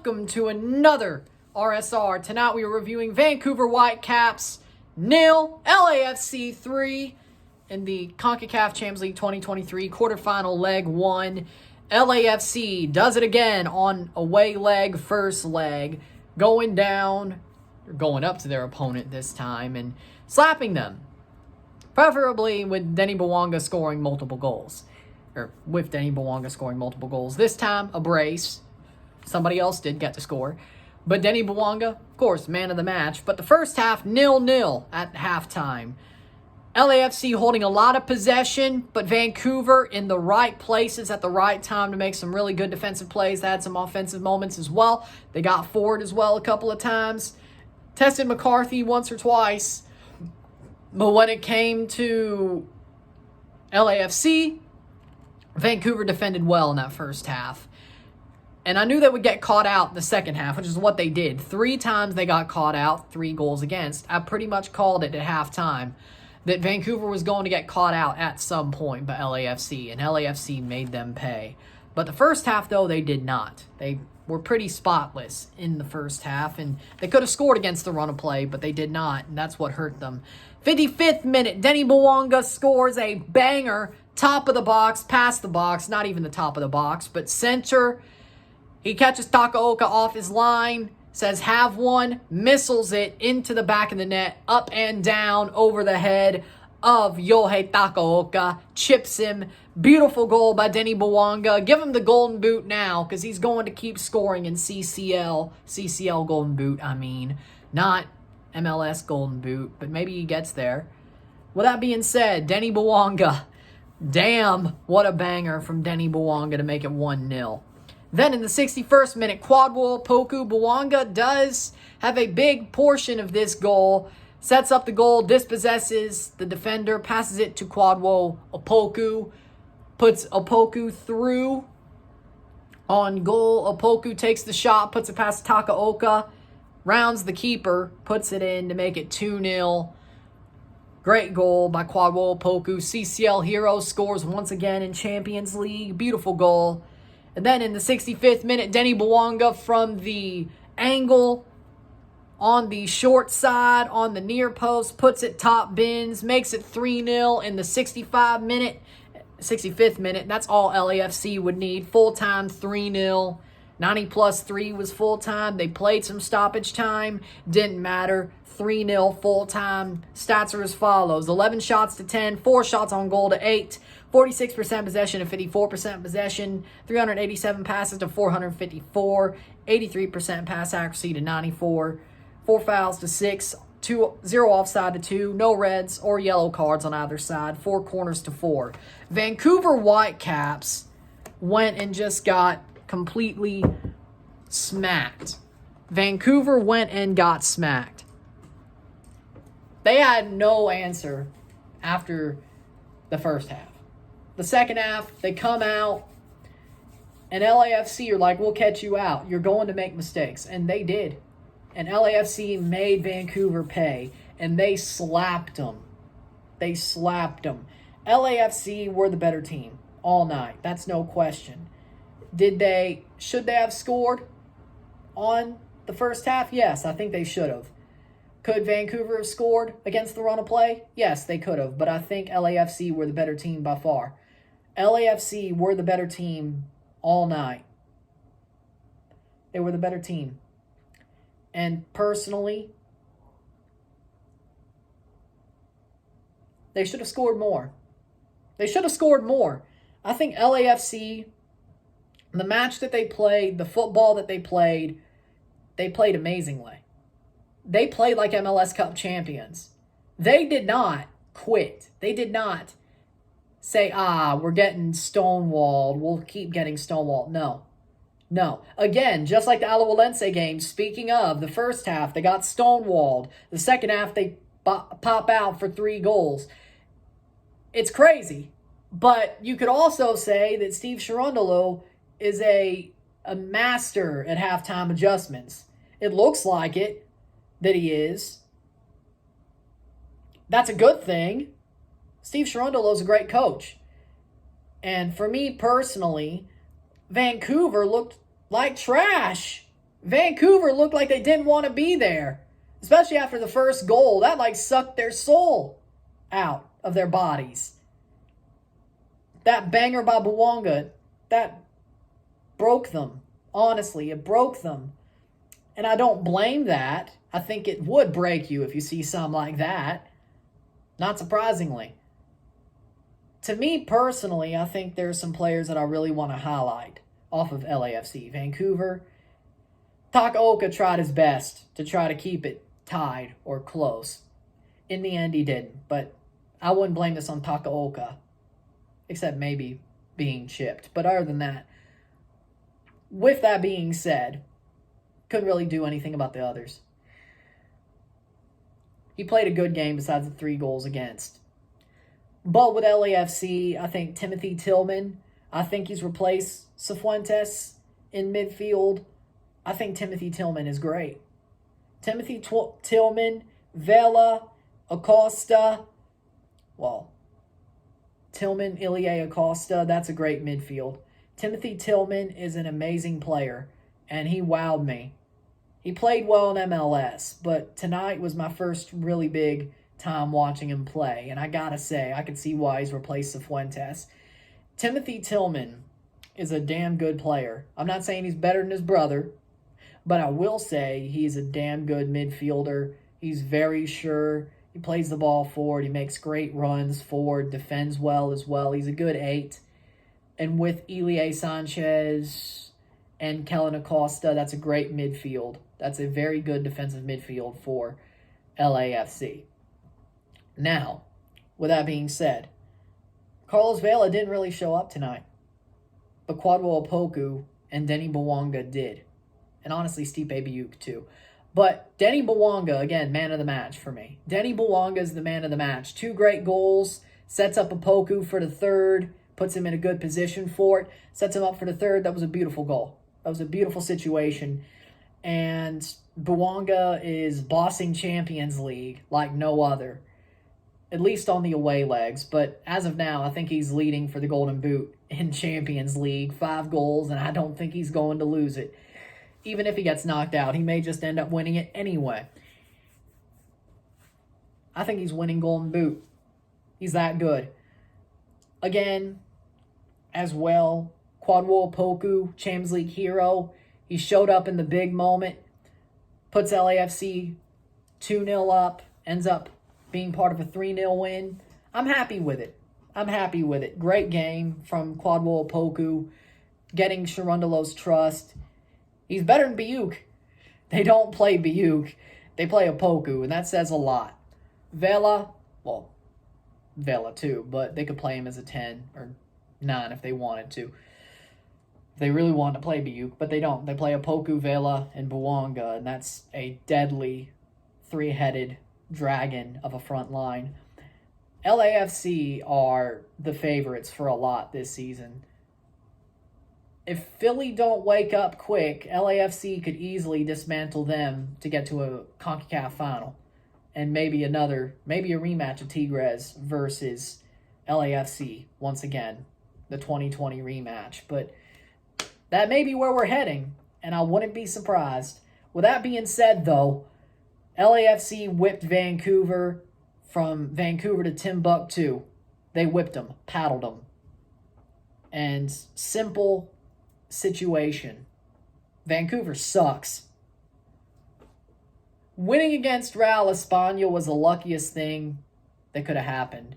welcome to another RSR. Tonight we are reviewing Vancouver Whitecaps 0, LAFC 3 in the Concacaf Champions League 2023 quarterfinal leg 1. LAFC does it again on away leg, first leg, going up to their opponent this time and slapping them. Preferably with Denny Bwanga scoring multiple goals. Or with Denny Bwanga scoring multiple goals. This time, a brace. Somebody else did get to score. But Denny Bwanga, of course, man of the match. But the first half, 0-0 at halftime. LAFC holding a lot of possession, but Vancouver in the right places at the right time to make some really good defensive plays. They had some offensive moments as well. They got forward as well a couple of times. Tested McCarthy once or twice. But when it came to LAFC, Vancouver defended well in that first half. And I knew they would get caught out in the second half, which is what they did. 3 times they got caught out, 3 goals against. I pretty much called it at halftime that Vancouver was going to get caught out at some point by LAFC, and LAFC made them pay. But the first half, though, they did not. They were pretty spotless in the first half, and they could have scored against the run of play, but they did not, and that's what hurt them. 55th minute, Denny Bwanga scores a banger, top of the box, past the box, not even the top of the box, but center. He catches Takaoka off his line, says have one, missiles it into the back of the net, up and down over the head of Yohei Takaoka, chips him. Beautiful goal by Denny Bwanga. Give him the golden boot now because he's going to keep scoring in CCL golden boot, not MLS golden boot, but maybe he gets there. With that being said, Denny Bwanga, damn, what a banger from Denny Bwanga to make it 1-0. Then in the 61st minute, Kwadwo Opoku Bwanga does have a big portion of this goal. Sets up the goal, dispossesses the defender, passes it to Kwadwo Opoku. Puts Opoku through on goal. Opoku takes the shot, puts it past Takaoka. Rounds the keeper, puts it in to make it 2-0. Great goal by Kwadwo Opoku. CCL hero scores once again in Champions League. Beautiful goal. And then in the 65th minute, Denny Bwanga from the angle on the short side, on the near post, puts it top bins, makes it 3-0 in the 65th minute. That's all LAFC would need. Full-time 3-0. 90 plus 3 was full-time. They played some stoppage time. Didn't matter. 3-0 full-time. Stats are as follows. 11 shots to 10. 4 shots on goal to 8. 46% possession to 54% possession. 387 passes to 454. 83% pass accuracy to 94. 4 fouls to 6. 0 offside to 2. No reds or yellow cards on either side. 4 corners to 4. Vancouver Whitecaps went and just got completely smacked. Vancouver went and got smacked. They had no answer after the first half. The second half, they come out, and LAFC are like, we'll catch you out. You're going to make mistakes. And they did. And LAFC made Vancouver pay, and they slapped them. LAFC were the better team all night. That's no question. Should they have scored on the first half? Yes, I think they should have. Could Vancouver have scored against the run of play? Yes, they could have, but I think LAFC were the better team by far. LAFC were the better team all night. They were the better team. And personally, they should have scored more. I think LAFC, the match that they played, the football that they played amazingly. They played like MLS Cup champions. They did not quit. They did not say, we're getting stonewalled. We'll keep getting stonewalled. No. Again, just like the Alajuelense game, speaking of, the first half, they got stonewalled. The second half, they pop out for 3 goals. It's crazy. But you could also say that Steve Cherundolo is a master at halftime adjustments. It looks like it, that he is. That's a good thing. Steve Cherundolo is a great coach. And for me personally, Vancouver looked like trash Vancouver looked like they didn't want to be there, especially after the first goal. That like sucked their soul out of their bodies. That banger by Bouanga, that broke them. Honestly, it broke them. And I don't blame that. I think it would break you if you see something like that. Not surprisingly. To me personally, I think there's some players that I really want to highlight off of LAFC. Vancouver, Takaoka tried his best to try to keep it tied or close. In the end, he didn't. But I wouldn't blame this on Takaoka, except maybe being chipped. But other than that, with that being said, couldn't really do anything about the others. He played a good game besides the 3 goals against. But with LAFC, I think Timothy Tillman, I think he's replaced Cifuentes in midfield. I think Timothy Tillman is great. Timothy Tillman, Vela, Acosta. Well, Tillman, Ilie Acosta, that's a great midfield. Timothy Tillman is an amazing player, and he wowed me. He played well in MLS, but tonight was my first really big time watching him play, and I gotta say, I could see why he's replaced Cifuentes. Timothy Tillman is a damn good player. I'm not saying he's better than his brother, but I will say he's a damn good midfielder. He's very sure. He plays the ball forward. He makes great runs forward, defends well as well. He's a good 8. And with Ilie Sanchez and Kellen Acosta, that's a great midfield. That's a very good defensive midfield for LAFC. Now, with that being said, Carlos Vela didn't really show up tonight. But Kwadwo Opoku and Denny Bouanga did. And honestly, Stipe Biuk too. But Denny Bouanga, again, man of the match for me. Denny Bouanga is the man of the match. 2 great goals, sets up Opoku for the 3rd, puts him in a good position for it, sets him up for the 3rd. That was a beautiful goal. That was a beautiful situation. And Bouanga is bossing Champions League like no other, at least on the away legs. But as of now, I think he's leading for the Golden Boot in Champions League. 5 goals, and I don't think he's going to lose it. Even if he gets knocked out, he may just end up winning it anyway. I think he's winning Golden Boot. He's that good. Again, as well, Kwadwo Opoku, Champions League hero. He showed up in the big moment, puts LAFC 2-0 up, ends up being part of a 3-0 win. I'm happy with it. Great game from Kwadwo Opoku, getting Sharundalo's trust. He's better than Biuk. They don't play Biuk. They play Opoku, and that says a lot. Vela, well, Vela too, but they could play him as a 10 or 9 if they wanted to. If they really want to play Biuk, but they don't. They play Opoku, Vela, and Bouanga, and that's a deadly 3-headed dragon of a front line. LAFC are the favorites for a lot this season. If Philly don't wake up quick, LAFC could easily dismantle them to get to a Concacaf final. And maybe a rematch of Tigres versus LAFC once again. The 2020 rematch. But that may be where we're heading, and I wouldn't be surprised. With that being said, though, LAFC whipped Vancouver from Vancouver to Timbuktu. They whipped them, paddled them. And simple situation. Vancouver sucks. Winning against Real España was the luckiest thing that could have happened.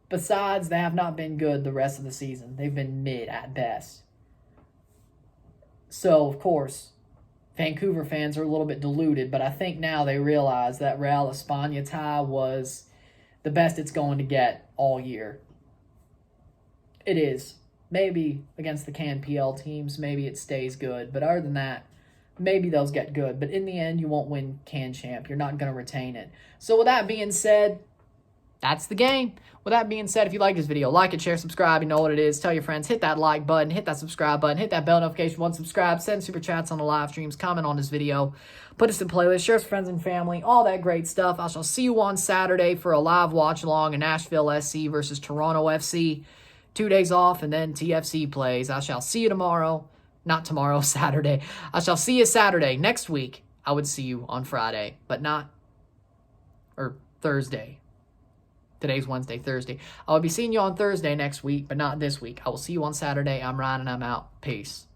Besides, they have not been good the rest of the season. They've been mid at best. So, of course, Vancouver fans are a little bit deluded, but I think now they realize that Real España tie was the best it's going to get all year. It is. Maybe against the CanPL teams, maybe it stays good. But other than that, maybe those get good. But in the end, you won't win Can Champ. You're not going to retain it. So with that being said, that's the game. With that being said, if you like this video, like it, share, subscribe. You know what it is. Tell your friends. Hit that like button. Hit that subscribe button. Hit that bell notification once subscribed. Send super chats on the live streams. Comment on this video. Put us in playlist. Share with friends and family. All that great stuff. I shall see you on Saturday for a live watch along in Nashville SC versus Toronto FC. 2 days off, and then TFC plays. I shall see you tomorrow. Not tomorrow, Saturday. I shall see you Saturday. Next week, I would see you on Friday, but not, or Thursday. Today's Wednesday, Thursday. I will be seeing you on Thursday next week, but not this week. I will see you on Saturday. I'm Ryan, and I'm out. Peace.